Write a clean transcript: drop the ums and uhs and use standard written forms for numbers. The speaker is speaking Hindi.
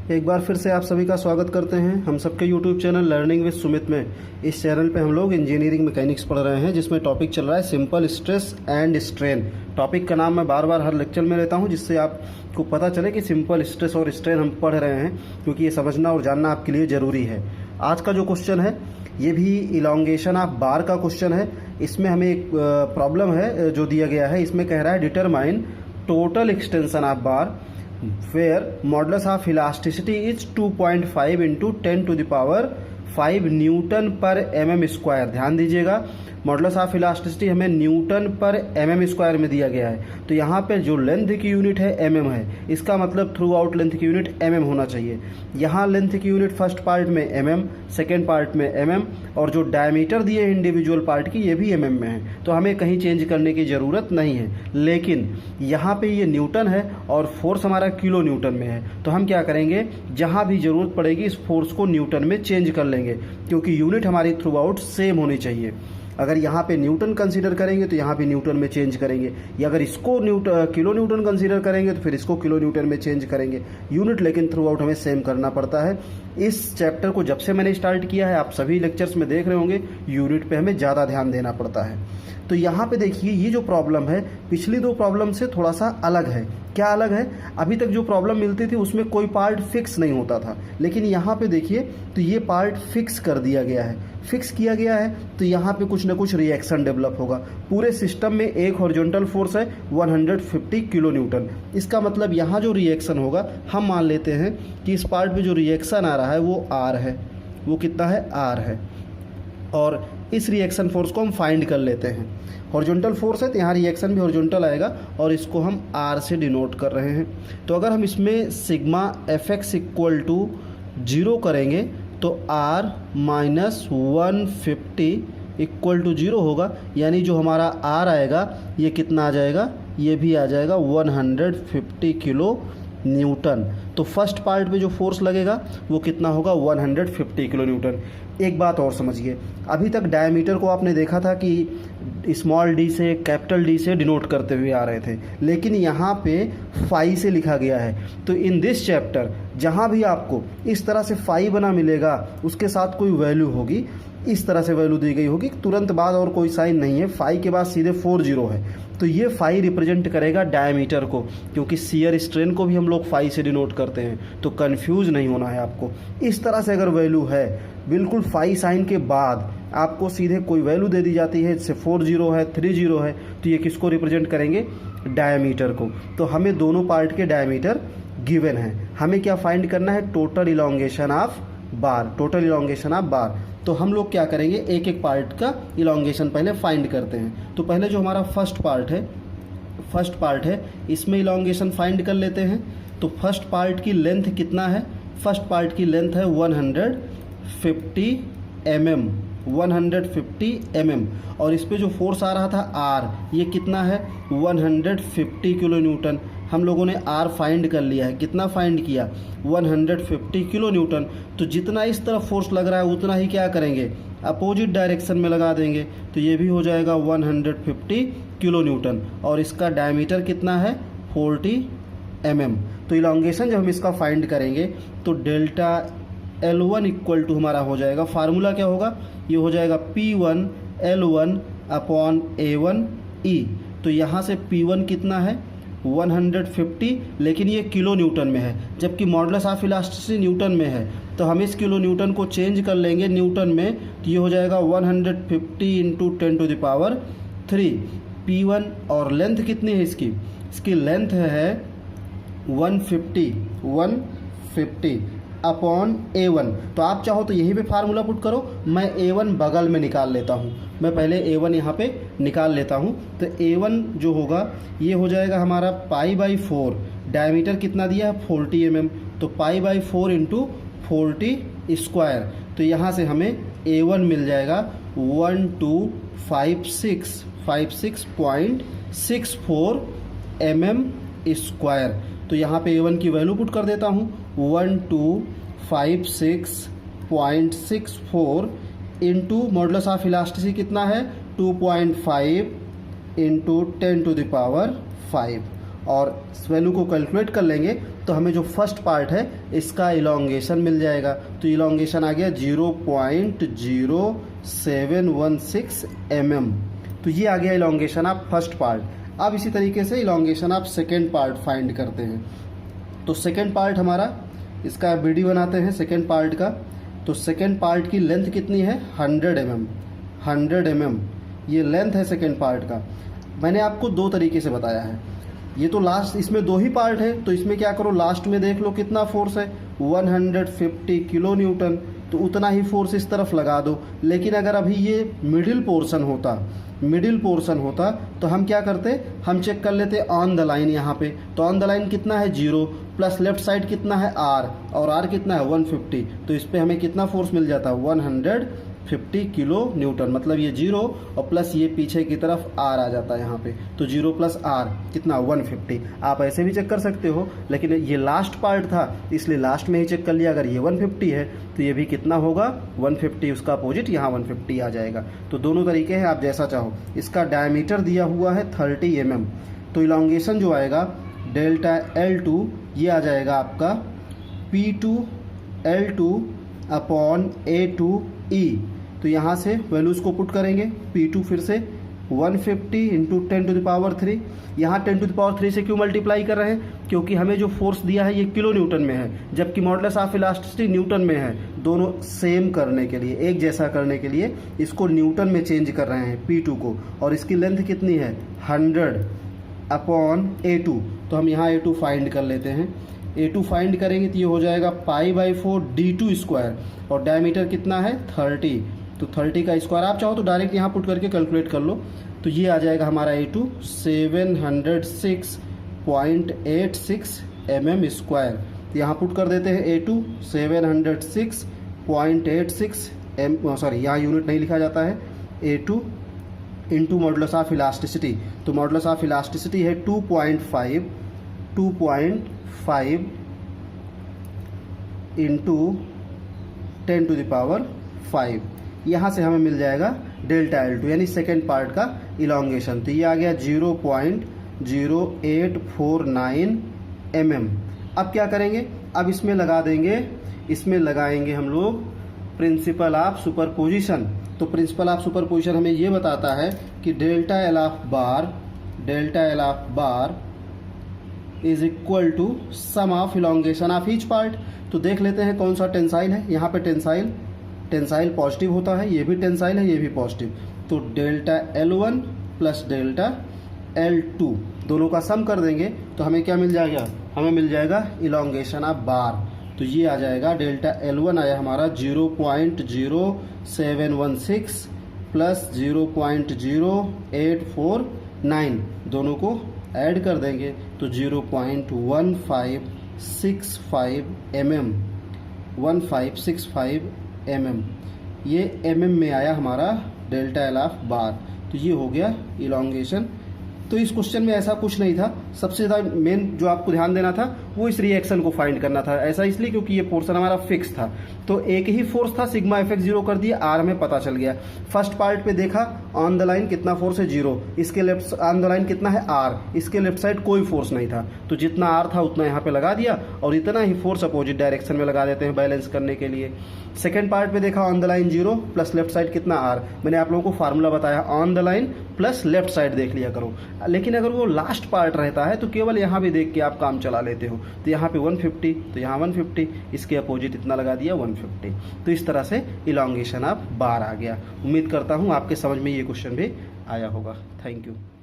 एक बार फिर से आप सभी का स्वागत करते हैं हम सबके YouTube channel learning with Sumit में। इस चैनल पे हम लोग इंजीनियरिंग मैकेनिक्स पढ़ रहे हैं, जिसमें टॉपिक चल रहा है simple stress and strain. Topic का नाम मैं बार बार हर लेक्चर में लेता हूं, जिससे आपको पता चले कि सिंपल स्ट्रेस और स्ट्रेन हम पढ़ रहे हैं, क्योंकि ये समझना और जानना आपके लिए ज़रूरी है। आज का जो क्वेश्चन है ये भी इलॉन्गेशन ऑफ बार का क्वेश्चन है। इसमें हमें एक प्रॉब्लम है जो दिया गया है। इसमें कह रहा है determine total extension of bar where modulus of elasticity is 2.5 into 10 to the power 5 Newton पर mm स्क्वायर। ध्यान दीजिएगा, मॉडुलस ऑफ इलास्टिसिटी हमें न्यूटन पर mm स्क्वायर में दिया गया है। तो यहाँ पे जो लेंथ की यूनिट है mm है, इसका मतलब थ्रू आउट लेंथ की यूनिट mm होना चाहिए। यहाँ लेंथ की यूनिट फर्स्ट पार्ट में mm, सेकेंड पार्ट में mm, और जो डायमीटर दिए हैं इंडिविजुअल पार्ट की ये भी mm में है। तो हमें कहीं चेंज करने की ज़रूरत नहीं है। लेकिन यहाँ पे ये न्यूटन है और फोर्स हमारा किलो न्यूटन में है। तो हम क्या करेंगे, जहाँ भी ज़रूरत पड़ेगी इस फोर्स को न्यूटन में चेंज कर लेंगे, क्योंकि यूनिट हमारी थ्रू आउट सेम होनी चाहिए। अगर यहाँ पे न्यूटन कंसीडर करेंगे तो यहाँ पे न्यूटन में चेंज करेंगे, या अगर इसको किलो न्यूटन कंसीडर करेंगे तो फिर इसको किलो न्यूटन में चेंज करेंगे। यूनिट लेकिन थ्रू आउट हमें सेम करना पड़ता है। इस चैप्टर को जब से मैंने स्टार्ट किया है, आप सभी लेक्चर्स में देख रहे होंगे, यूनिट पे हमें ज़्यादा ध्यान देना पड़ता है। तो यहाँ पे देखिए, ये जो प्रॉब्लम है पिछली दो प्रॉब्लम से थोड़ा सा अलग है। क्या अलग है? अभी तक जो प्रॉब्लम मिलती थी उसमें कोई पार्ट फिक्स नहीं होता था, लेकिन यहाँ पे देखिए तो ये पार्ट फिक्स कर दिया गया है। फिक्स किया गया है तो यहाँ पे कुछ ना कुछ रिएक्शन डेवलप होगा। पूरे सिस्टम में एक हॉरिजॉन्टल फोर्स है 150 किलो न्यूटन। इसका मतलब यहाँ जो रिएक्शन होगा, हम मान लेते हैं कि इस पार्ट में जो रिएक्शन आ रहा है वो R है। वो कितना है? R है। और इस रिएक्शन फोर्स को हम फाइंड कर लेते हैं। हॉरिजॉन्टल फोर्स है तो यहाँ रिएक्शन भी हॉरिजॉन्टल आएगा, और इसको हम R से डिनोट कर रहे हैं। तो अगर हम इसमें सिग्मा Fx इक्वल टू 0 करेंगे तो R माइनस 150 इक्वल टू 0 होगा, यानी जो हमारा R आएगा ये कितना आ जाएगा? ये भी आ जाएगा 150 किलो न्यूटन। तो फर्स्ट पार्ट में जो फोर्स लगेगा वो कितना होगा? 150 किलो न्यूटन। एक बात और समझिए, अभी तक डायमीटर को आपने देखा था कि स्मॉल डी से कैपिटल डी से डिनोट करते हुए आ रहे थे, लेकिन यहाँ पे फाई से लिखा गया है। तो इन दिस चैप्टर जहाँ भी आपको इस तरह से फाई बना मिलेगा, उसके साथ कोई वैल्यू होगी, इस तरह से वैल्यू दी गई होगी, तुरंत बाद और कोई साइन नहीं है, फाई के बाद सीधे 40 है। तो ये फाई रिप्रेजेंट करेगा डायमीटर को, क्योंकि शियर स्ट्रेन को भी हम लोग फाई से डिनोट करते हैं। तो कंफ्यूज नहीं होना है आपको। इस तरह से अगर वैल्यू है, बिल्कुल फाई साइन के बाद आपको सीधे कोई वैल्यू दे दी जाती है, जैसे 40 है, 30 है, तो ये किसको रिप्रेजेंट करेंगे? डायमीटर को। तो हमें दोनों पार्ट के डायमीटर गिवन है। हमें क्या फाइंड करना है? Total elongation of bar. Total elongation of बार। तो हम लोग क्या करेंगे, एक एक पार्ट का इलॉन्गेशन पहले फाइंड करते हैं। तो पहले जो हमारा फर्स्ट पार्ट है इसमें इलॉन्गेशन फाइंड कर लेते हैं। तो फर्स्ट पार्ट की लेंथ कितना है? फर्स्ट पार्ट की लेंथ है 150 mm, और इस पे जो फोर्स आ रहा था R, ये कितना है? 150 किलो न्यूटन। हम लोगों ने R फाइंड कर लिया है। कितना फाइंड किया? 150 किलो न्यूटन। तो जितना इस तरफ फोर्स लग रहा है उतना ही क्या करेंगे? अपोजिट डायरेक्शन में लगा देंगे। तो ये भी हो जाएगा 150 किलो न्यूटन, और इसका डायमीटर कितना है? 40 mm। तो इलॉन्गेशन जब हम इसका फाइंड करेंगे तो डेल्टा L1 इक्वल टू हमारा हो जाएगा, फार्मूला क्या होगा? ये हो जाएगा P1 L1 अपॉन A1E। तो यहाँ से P1 कितना है? 150, लेकिन ये किलो न्यूटन में है, जबकि मॉडुलस ऑफ इलास्टिसिटी न्यूटन में है। तो हम इस किलो न्यूटन को चेंज कर लेंगे न्यूटन में, तो ये हो जाएगा 150 into 10 to the power 3। P1 और लेंथ कितनी है इसकी? इसकी लेंथ है 150 अपॉन A1। तो आप चाहो तो यहीं पे फार्मूला पुट करो, मैं A1 बगल में निकाल लेता हूँ। मैं पहले A1 यहाँ पे निकाल लेता हूँ। तो A1 जो होगा ये हो जाएगा हमारा π/4। डायमीटर कितना दिया है? 40 mm। तो π/4 इंटू 40 स्क्वायर। तो यहाँ से हमें A1 मिल जाएगा 1256.64 mm स्क्वायर। तो यहाँ पे A1 की वैल्यू पुट कर देता हूँ, 1256.64 इंटू मॉडुलस ऑफ इलास्टिसिटी कितना है? 2.5 इंटू 10 टू द पावर 5। और वैल्यू को कैलकुलेट कर लेंगे तो हमें जो फर्स्ट पार्ट है इसका इलॉन्गेशन मिल जाएगा। तो इलॉन्गेशन आ गया 0.0716 mm। तो ये आ गया इलॉन्गेशन आप फर्स्ट पार्ट। अब इसी तरीके से इलॉन्गेशन आप सेकेंड पार्ट फाइंड करते हैं। तो सेकेंड पार्ट हमारा, इसका वीडियो बनाते हैं सेकेंड पार्ट का। तो सेकेंड पार्ट की लेंथ कितनी है 100 mm। 100 mm ये लेंथ है सेकेंड पार्ट का। मैंने आपको दो तरीके से बताया है। ये तो लास्ट, इसमें दो ही पार्ट है, तो इसमें क्या करो लास्ट में देख लो कितना फोर्स है 150 किलो न्यूटन। तो उतना ही फोर्स इस तरफ लगा दो। लेकिन अगर अभी ये मिडिल पोर्शन होता तो हम क्या करते, हम चेक कर लेते ऑन द लाइन। यहाँ पे तो ऑन द लाइन कितना है 0 प्लस लेफ्ट साइड कितना है r, और r कितना है 150। तो इस पे हमें कितना फोर्स मिल जाता है 150 किलो न्यूटन। मतलब ये 0 और प्लस ये पीछे की तरफ r आ जाता है यहाँ पे। तो 0 प्लस r कितना 150। आप ऐसे भी चेक कर सकते हो, लेकिन ये लास्ट पार्ट था इसलिए लास्ट में ही चेक कर लिया। अगर ये 150 है तो ये भी कितना होगा 150, उसका अपोजिट यहाँ 150 आ जाएगा। तो दोनों तरीके हैं, आप जैसा चाहो। इसका डायमीटर दिया हुआ है 30 mm। तो इलॉन्गेशन जो आएगा डेल्टा L2 ये आ जाएगा आपका P2L2 अपॉन A2E। तो यहाँ से वैल्यूज़ को पुट करेंगे। P2 फिर से 150 इंटू 10⁻3। यहाँ 10⁻3 से क्यों मल्टीप्लाई कर रहे हैं, क्योंकि हमें जो फोर्स दिया है ये किलो न्यूटन में है, जबकि मॉडुलस ऑफ इलास्टिसिटी न्यूटन में है। दोनों सेम करने के लिए, एक जैसा करने के लिए इसको न्यूटन में चेंज कर रहे हैं P2 को। और इसकी लेंथ कितनी है 100 अपॉन A2। तो हम यहाँ A2 फाइंड कर लेते हैं। A2 फाइंड करेंगे तो ये हो जाएगा π/4 d2 स्क्वायर, और डायमीटर कितना है 30। तो 30 का स्क्वायर, आप चाहो तो डायरेक्ट यहाँ पुट करके कैलकुलेट कर लो। तो ये आ जाएगा हमारा A2 706.86 mm स्क्वायर। तो यहाँ पुट कर देते हैं A2 706.86 यहाँ यूनिट नहीं लिखा जाता है, A2 into modulus of elasticity. तो मॉडुलस ऑफ इलास्टिसिटी है 2.5 इंटू 10⁵। यहाँ से हमें मिल जाएगा डेल्टा L2 यानी सेकेंड पार्ट का इलॉन्गेशन। तो ये आ गया 0.0849 mm। अब क्या करेंगे, अब इसमें लगा देंगे, इसमें लगाएंगे हम लोग प्रिंसिपल ऑफ सुपरपोजिशन। तो प्रिंसिपल ऑफ सुपरपोजिशन हमें ये बताता है कि delta L of bar is equal to sum of elongation of each part. तो देख लेते हैं कौन सा टेंसाइल है। यहाँ पे टेंसाइल पॉजिटिव होता है, ये भी टेंसाइल है, ये भी पॉजिटिव। तो delta L1 plus delta L2 दोनों का सम कर देंगे तो हमें क्या मिल जाएगा, हमें मिल जाएगा इलॉन्गेशन ऑफ बार। तो ये आ जाएगा डेल्टा L1 आया हमारा 0.0716 प्लस 0.0849, दोनों को ऐड कर देंगे तो 0.1565 mm, 1565 mm। ये mm में आया हमारा डेल्टा L ऑफ बार। तो ये हो गया इलॉन्गेशन। तो इस क्वेश्चन में ऐसा कुछ नहीं था। सबसे ज़्यादा मेन जो आपको ध्यान देना था वो इस रिएक्शन को फाइंड करना था। ऐसा इसलिए क्योंकि ये पोर्शन हमारा फिक्स था। तो एक ही फोर्स था, सिग्मा एफ एक्स 0 कर दिया, आर में पता चल गया। फर्स्ट पार्ट पे देखा ऑन द लाइन कितना फोर्स है 0, इसके लेफ्ट ऑन द लाइन कितना है आर, इसके लेफ्ट साइड कोई फोर्स नहीं था। तो जितना आर था उतना यहाँ पे लगा दिया, और इतना ही फोर्स अपोजिट डायरेक्शन में लगा देते हैं बैलेंस करने के लिए। सेकेंड पार्ट पे देखा on the line 0 plus left side कितना आर। मैंने आप लोगों को फार्मूला बताया, on the line plus left side देख लिया करो। लेकिन अगर वो लास्ट पार्ट रहता है तो केवल यहाँ भी देख के आप काम चला लेते हो। तो यहाँ पे 150, तो यहाँ 150, इसके अपोजिट इतना लगा दिया 150। तो इस तरह से इलॉन्गेशन ऑफ बार आ गया। उम्मीद करता हूँ आपके समझ में ये क्वेश्चन भी आया होगा। Thank you.